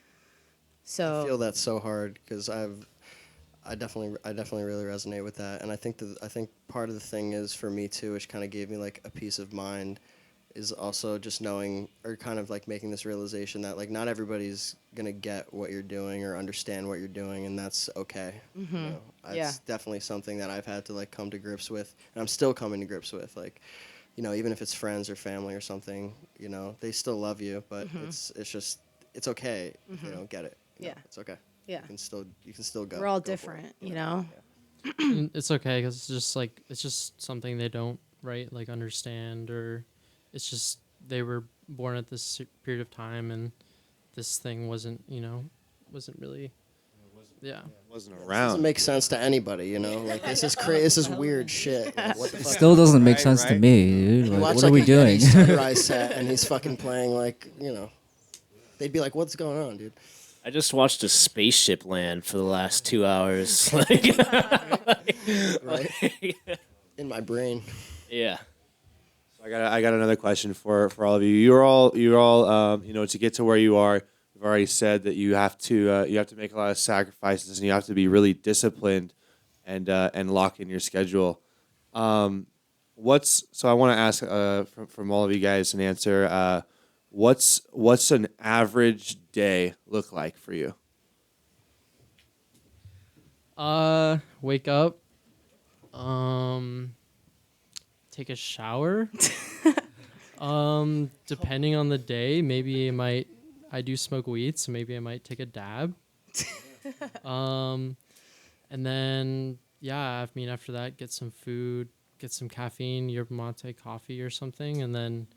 so. I feel that so hard because I definitely really resonate with that, and I think part of the thing is for me too, which kind of gave me like a peace of mind, is also just knowing, or kind of like making this realization that like not everybody's gonna get what you're doing or understand what you're doing, and that's okay. Mm-hmm. It's definitely something that I've had to like come to grips with, and I'm still coming to grips with. Like, even if it's friends or family or something, they still love you, but it's okay if you don't get it. It's okay. Yeah. You can still go. We're all go for different, it, And it's okay because it's just something they don't like understand, or it's just they were born at this period of time and this thing wasn't really. Yeah. Wasn't It around. doesn't make sense to anybody, Like this is crazy. This is weird shit. Like, what the fuck? Still doesn't make sense to right. me, dude. You Like, watch, what are we a doing? Eddie Sunrise set, and he's fucking playing like, they'd be like, "What's going on, dude?" I just watched a spaceship land for the last 2 hours. Right? In my brain. Yeah. I got another question for all of you. You're all to get to where you are. You've already said that you have to make a lot of sacrifices, and you have to be really disciplined and lock in your schedule. So I want to ask from all of you guys an answer. What's an average day look like for you? Wake up, take a shower. Depending on the day, maybe I do smoke weed, so maybe I might take a dab. And then I mean after that, get some food, get some caffeine, yerba mate coffee or something, and then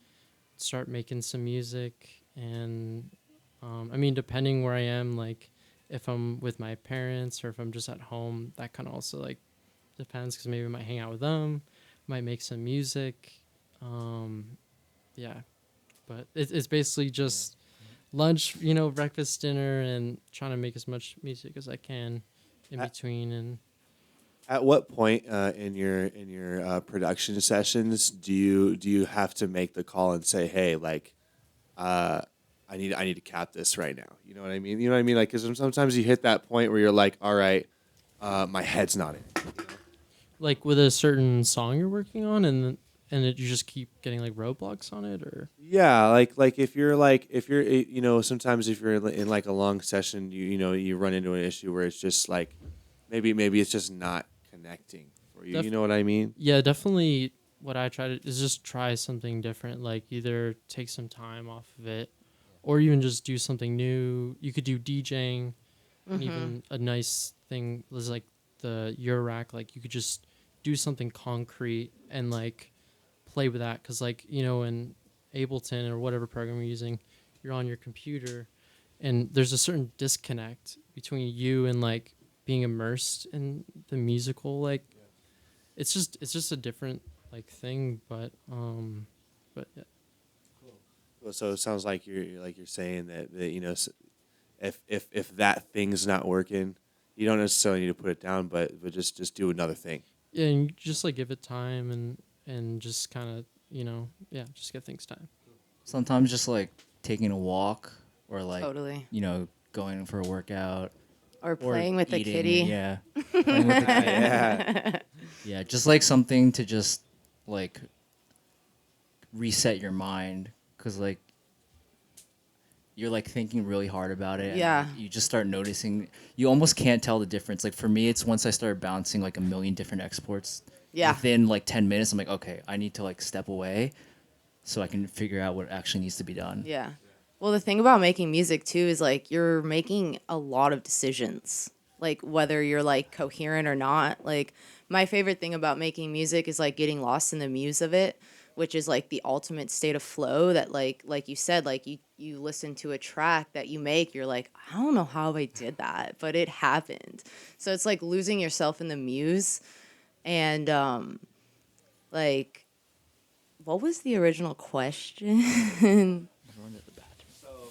start making some music. And I mean, depending where I am, like if I'm with my parents or if I'm just at home, that kind of also like depends, because maybe I might hang out with them, might make some music. But it's basically just lunch, breakfast, dinner, and trying to make as much music as I can in between. And At what point in your production sessions do you have to make the call and say, hey, like, I need to cap this right now? You know what I mean? You know what I mean? Like, because sometimes you hit that point where you're like, all right, my head's not in it. Like with a certain song you're working on, you just keep getting like roadblocks on it, or Yeah, if you're sometimes if you're in like a long session, you run into an issue where it's just like maybe it's just not connecting for you. You know what I mean? yeah, definitely. What I try to is just try something different. Like either take some time off of it, or even just do something new. You could do DJing, and even a nice thing was like the Eurorack. Like you could just do something concrete and like play with that, because like in Ableton or whatever program you're using, you're on your computer, and there's a certain disconnect between you and like being immersed in the musical like it's just a different like thing, but yeah. Well, so it sounds like you're saying that if that thing's not working, you don't necessarily need to put it down, but just do another thing. Yeah, and you just like give it time and just kind of just get things time. Sometimes just like taking a walk or like Totally. Going for a workout Or playing with the eating, kitty. Yeah. Playing with the kitty. Yeah. Yeah, just like something to just like reset your mind, because like you're like thinking really hard about it. Yeah. And you just start noticing. You almost can't tell the difference. Like for me, it's once I started bouncing like a million different exports. Yeah. Within like 10 minutes, I'm like, okay, I need to like step away so I can figure out what actually needs to be done. Yeah. Well, the thing about making music too is like you're making a lot of decisions, like whether you're like coherent or not. Like my favorite thing about making music is like getting lost in the muse of it, which is like the ultimate state of flow that like you said, like you listen to a track that you make, you're like, I don't know how I did that, but it happened. So it's like losing yourself in the muse. And like, what was the original question?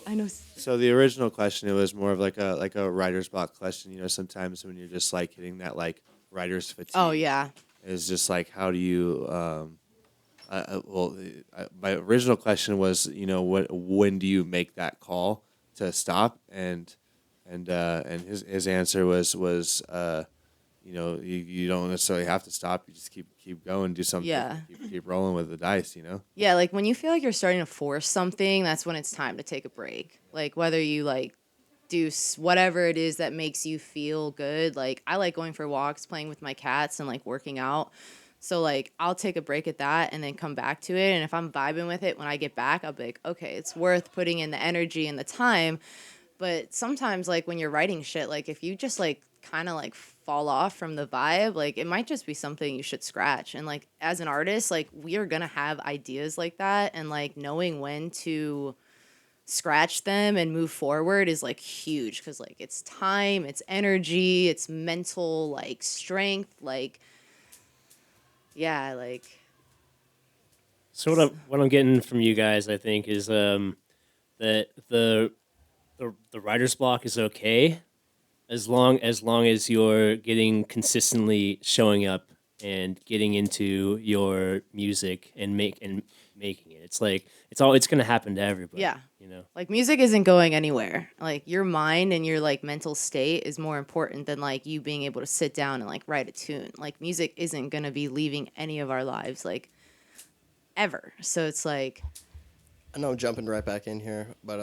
I know. So the original question, it was more of like a writer's block question. Sometimes when you're just like hitting that like writer's fatigue. Oh yeah. It's just like, how do you? My original question was, when do you make that call to stop? And his answer was you don't necessarily have to stop. You just keep going, do something. Yeah. Keep rolling with the dice. Yeah, like when you feel like you're starting to force something, that's when it's time to take a break. Like whether you like do whatever it is that makes you feel good. Like I like going for walks, playing with my cats, and like working out. So like I'll take a break at that and then come back to it. And if I'm vibing with it when I get back, I'll be like, okay, it's worth putting in the energy and the time. But sometimes like when you're writing shit, like if you just like kind of like fall off from the vibe, like it might just be something you should scratch. And like as an artist, like we are gonna have ideas like that, and like knowing when to scratch them and move forward is like huge, because like it's time, it's energy, it's mental like strength, like yeah, like. So what I'm getting from you guys, I think, is that the writer's block is okay, as long as you're getting consistently showing up and getting into your music and making it. It's like it's gonna happen to everybody. Yeah. Like music isn't going anywhere. Like your mind and your like mental state is more important than like you being able to sit down and like write a tune. Like music isn't gonna be leaving any of our lives like ever. So it's like, I know I'm jumping right back in here, but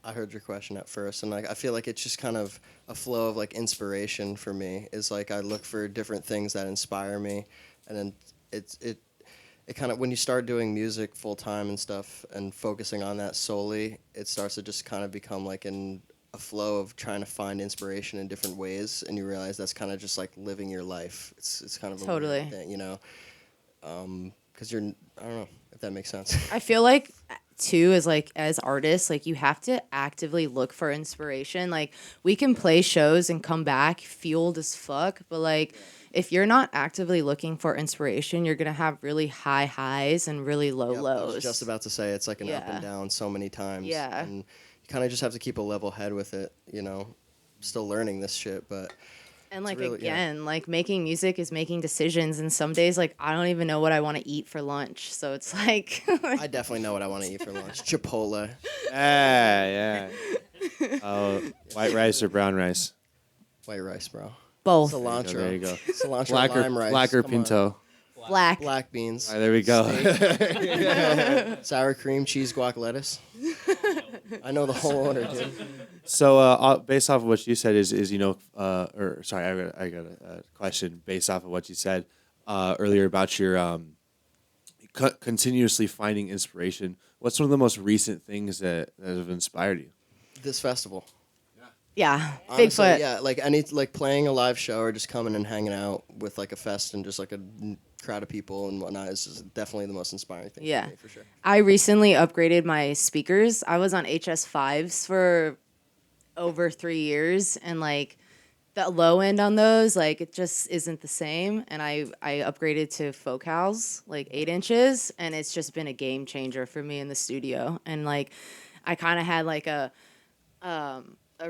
I heard your question at first, and like I feel like it's just kind of a flow of like inspiration for me. Is like I look for different things that inspire me, and then it kind of, when you start doing music full time and stuff and focusing on that solely, it starts to just kind of become like a flow of trying to find inspiration in different ways, and you realize that's kind of just like living your life. It's kind of a Totally. weird thing, because I don't know if that makes sense. I feel like too is like as artists, like you have to actively look for inspiration. Like we can play shows and come back fueled as fuck, but like if you're not actively looking for inspiration, you're gonna have really high highs and really low Yep, lows. I was just about to say it's like an up Yeah. and down so many times. Yeah. And you kind of just have to keep a level head with it, Still learning this shit, but And like really- yeah. again, like making music is making decisions, and some days like I don't even know what I want to eat for lunch. So it's like I definitely know what I want to eat for lunch. Chipotle. Yeah. Oh, white rice or brown rice? White rice, bro. Both. Cilantro. There you go. Cilantro, Black lime or, rice. black or Come on. pinto. Black. Black beans. All right, there we go. Sour cream, cheese, guac, lettuce. I know the whole order, dude. So, based off of what you said, is or sorry, I got a question based off of what you said earlier about your continuously finding inspiration. What's one of the most recent things that have inspired you? This festival. Yeah. Honestly, Bigfoot. yeah, like playing a live show or just coming and hanging out with like a fest and just like a crowd of people and whatnot is just definitely the most inspiring thing Yeah. for me, for sure. I recently upgraded my speakers. I was on HS5s for over 3 years, and like the low end on those, like it just isn't the same. And I upgraded to focals, like 8 inches, and it's just been a game changer for me in the studio. And like I kind of had like a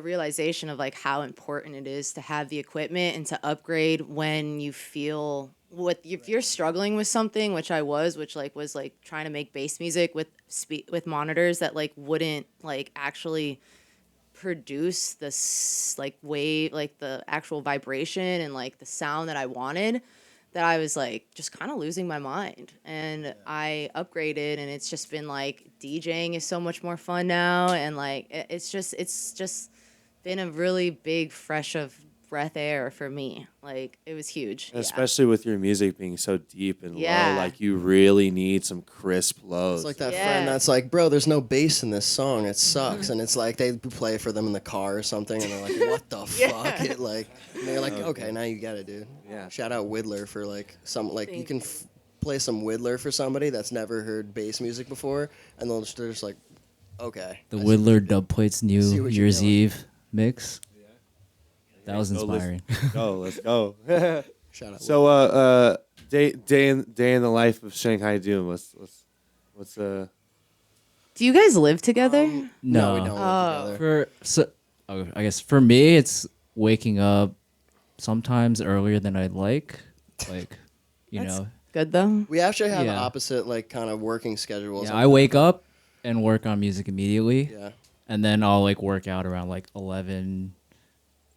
realization of like how important it is to have the equipment and to upgrade when you feel if you're struggling with something, which I was, which like was like trying to make bass music with monitors that like wouldn't like actually produce this like wave, like the actual vibration and like the sound that I wanted, that I was like just kind of losing my mind. And I upgraded, and it's just been like DJing is so much more fun now, and like it's just been a really big fresh of breath air for me. Like it was huge. Especially with your music being so deep and Yeah. low, like you really need some crisp lows. It's like that Yeah. friend that's like, bro, there's no bass in this song. It sucks. And it's like they play for them in the car or something, and they're like, what the fuck? It like, and they're like, okay, now you get it, dude. Yeah. Shout out Whittler for like some like you can play some Whittler for somebody that's never heard bass music before, and they're just like, okay. The I see Whittler what you Dub Plates See new what you're Year's doing. Eve mix. That was Go inspiring. Let's go. did. Shout out. So, day in the life of Shanghai Doom. What's Do you guys live together? no, we No. don't live together. I guess for me, it's waking up sometimes earlier than I'd like. Like, you That's know, good though. We actually have Yeah. opposite like kind of working schedules. yeah, I wake up and work on music immediately, Yeah. and then I'll like work out around like 11.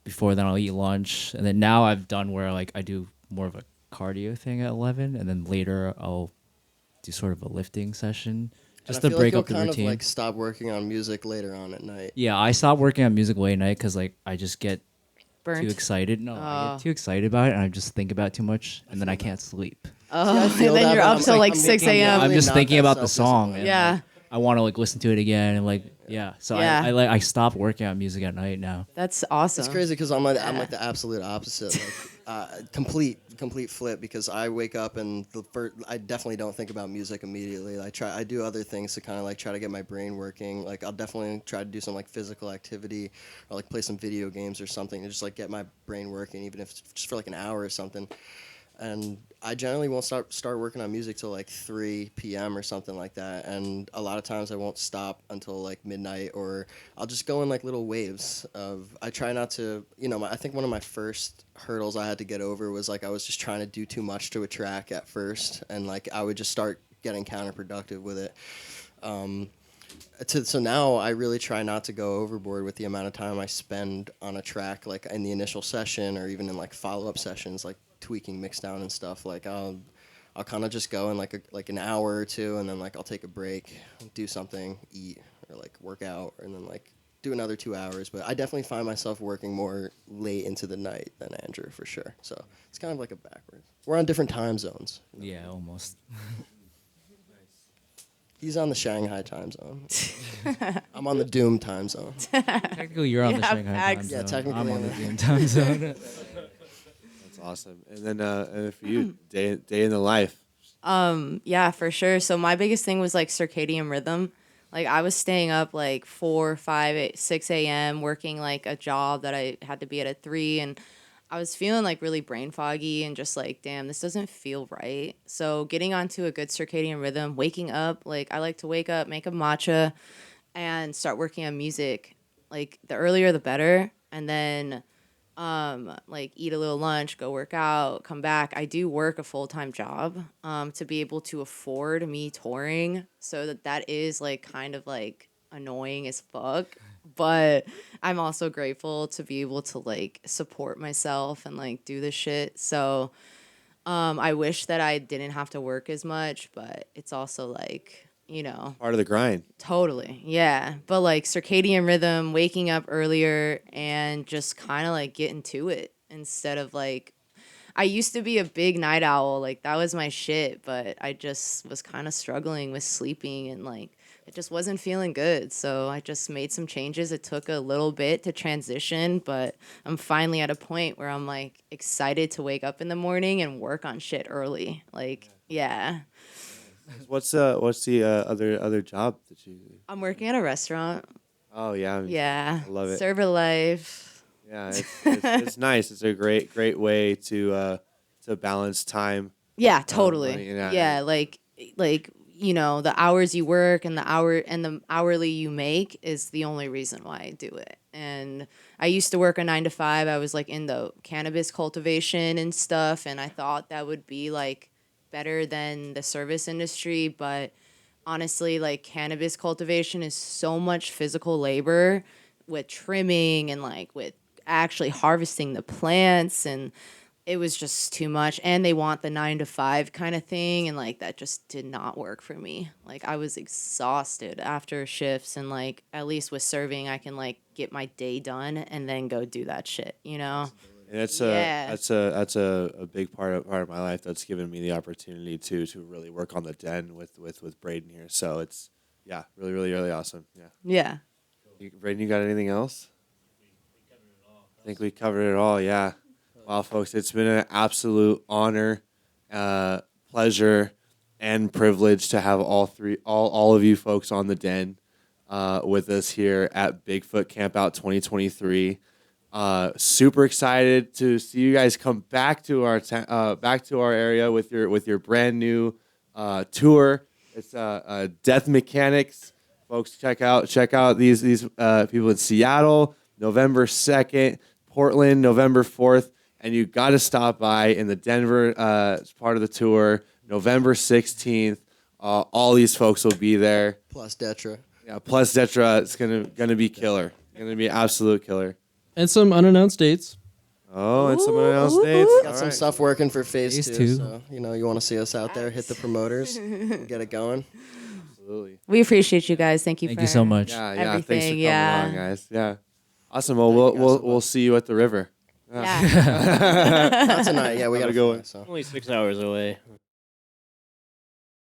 Before then, I'll eat lunch, and then now I've done where like I do more of a cardio thing at 11, and then later I'll do sort of a lifting session just to And I feel break like up the you'll kind routine. of like stop working on music later on at night. Yeah, I stopped working on music late at night because like I just get Burnt. too excited. No, I Oh. get too excited about it, and I just think about it too much, and then I can't sleep. Oh, I and feel then that, you're but up I'm till like, like I'm 6 looking a.m. down. I'm just not thinking that about the song. self-disciplined. And, Yeah. like, I want to like listen to it again, and like yeah. So Yeah. I stopped working on music at night now. That's awesome. It's crazy because I'm like the absolute opposite, like complete flip. Because I wake up and I definitely don't think about music immediately. I do other things to kind of like try to get my brain working. Like I'll definitely try to do some like physical activity or like play some video games or something to just like get my brain working, even if it's just for like an hour or something. And I generally won't start working on music till like 3 p.m. or something like that. And a lot of times I won't stop until like midnight, or I'll just go in like little waves of. I try not to, I think one of my first hurdles I had to get over was like I was just trying to do too much to a track at first, and like I would just start getting counterproductive with it. So now I really try not to go overboard with the amount of time I spend on a track, like in the initial session or even in like follow-up sessions, like tweaking mix down and stuff. Like I'll kind of just go in like an hour or two, and then like I'll take a break, do something, eat, or like work out, and then like do another 2 hours. But I definitely find myself working more late into the night than Andrew for sure. So it's kind of like a backwards. We're on different time zones. Yeah, almost. He's on the Shanghai time zone. I'm on the Doom time zone. Technically, you're on the Yeah, Shanghai time facts. zone. Yeah, technically I'm on I'm the on- Doom time zone. That's awesome. And then and for you, day in the life. Yeah, for sure. So my biggest thing was like circadian rhythm. Like I was staying up like 4, 5, 8, 6 a.m. working like a job that I had to be at 3, and I was feeling like really brain foggy and just like, damn, this doesn't feel right. So getting onto a good circadian rhythm, waking up, like I like to wake up, make a matcha, and start working on music. Like the earlier the better, and then like eat a little lunch, go work out, come back. I do work a full-time job to be able to afford me touring, so that is like kind of like annoying as fuck, but I'm also grateful to be able to like support myself and like do this shit. So I wish that I didn't have to work as much, but it's also like, Part of the grind. totally. Yeah. But like circadian rhythm, waking up earlier and just kind of like getting to it instead of like, I used to be a big night owl. Like that was my shit, but I just was kind of struggling with sleeping and like it just wasn't feeling good. So I just made some changes. It took a little bit to transition, but I'm finally at a point where I'm like excited to wake up in the morning and work on shit early. Like, yeah. What's the other job that you? I'm working at a restaurant. Oh yeah. Yeah. I love it. Server life. Yeah, it's nice. It's a great way to balance time. Yeah, totally. money, yeah. Yeah, like the hours you work and the hourly you make is the only reason why I do it. And I used to work a 9 to 5. I was like in the cannabis cultivation and stuff, and I thought that would be like better than the service industry, but honestly, like cannabis cultivation is so much physical labor with trimming and like with actually harvesting the plants, and it was just too much. And they want the 9 to 5 kind of thing, and like that just did not work for me. Like I was exhausted after shifts, and like at least with serving I can like get my day done and then go do that shit, And that's Yeah. a big part of my life that's given me the opportunity to really work on the den with Braden here. So it's really awesome. Yeah. Yeah. Braden, you got anything else? I think we covered it all. Yeah. Wow, folks, it's been an absolute honor, pleasure, and privilege to have all of you folks on the den with us here at Bigfoot Campout 2023. Super excited to see you guys come back to our area with your brand new tour. It's Death Mechanics, folks. Check out these people in Seattle, November 2nd, Portland, November 4th, and you got to stop by in the Denver part of the tour, November 16th. All these folks will be there. Plus Detra. Yeah, plus Detra. It's gonna be killer. Gonna be absolute killer. And some unannounced dates. Oh, and some announced dates. Got some stuff working for phase Phase 2. two. So, you want to see us out there, hit the promoters, get it going. Absolutely. We appreciate you guys. Thank you Thank for you so much. Yeah. Thanks for everything. coming Yeah. along, guys. Yeah. Awesome. Well, we'll see you at the river. Yeah. Not tonight. Yeah, we got to go. go. So. Only 6 hours away.